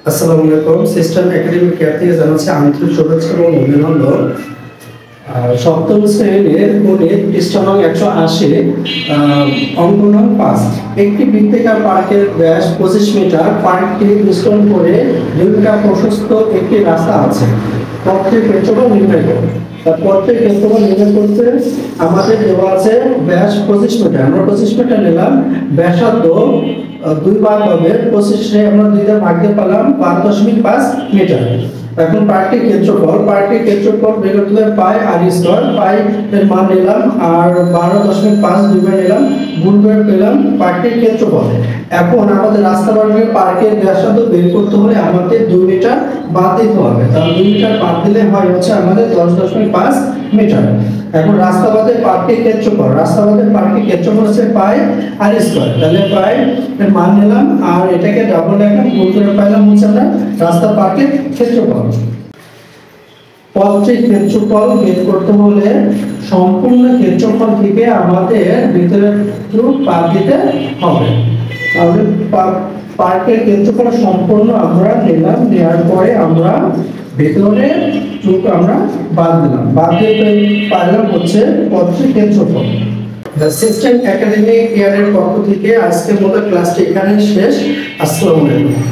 আসসালামু আলাইকুম। System academy care থেকে জানাচ্ছি আন্তরিক শুভেচ্ছা এবং অভিনন্দন। সপ্তম শ্রেণীর গণিত পৃষ্ঠা নং 180 অঙ্ক নং 5। একটি বৃত্তাকার পার্কের ব্যাস 25 মিটার। পার্কটি বিস্তরণ করে 2 মিটার প্রশস্ত একটি রাস্তা আছে। পথটির ক্ষেত্রফল নির্ণয় করো। পথটির ক্ষেত্রফল নির্ণয় করতে আমাদের দেওয়া আছে ব্যাস 25 মিটার। আমরা 25 মিটার নিলাম। ব্যাসার্ধ 2 ভাগ হবে, 25 আমরা 2 দিয়ে ভাগ দিয়ে পেলাম 12.5 মিটার। এখন পার্কটির ক্ষেত্রফল বের করতে হবে পাই আর স্কয়ার। পাই এর মান নিলাম আর 12.5 দুইবার নিলাম, গুণ করে পেলাম পার্কটির ক্ষেত্রফল। এখন আমাদের রাস্তা পার্কের ব্যাসার্ধ বের করতে হলে আমাদের 2 মিটার বাদ দিতে হবে। তাহলে 2 মিটার বাদ দিলে হয় হচ্ছে আমাদের 10.5 মিটার। এখন রাস্তাবাদের পার্কের ক্ষেত্রফল হচ্ছে পাই আর স্কয়ার। তাহলে পাই এর মান নিলাম আর এটাকে ডাবল লিখলাম, গুণ করে পেলাম হচ্ছে আমরা রাস্তা পার্কের ক্ষেত্রফল। পথটির ক্ষেত্রফল বের করতে হলে সম্পূর্ণ ক্ষেত্রফল থেকে আমাদের ভিতরে বাদ দিতে হবে। তাহলে পার্কের ক্ষেত্রফল সম্পূর্ণ আমরা নিলাম, নেওয়ার পরে আমরা ভিতরে চুক আমরা বাদ দিলাম, বাদ দিয়ে পাইলাম হচ্ছে পথটির ক্ষেত্রফল। সিস্টেম একাডেমি কেয়ারের পক্ষ থেকে আজকের মতো ক্লাসটি এখানে শেষ। আসসালামু আলাইকুম।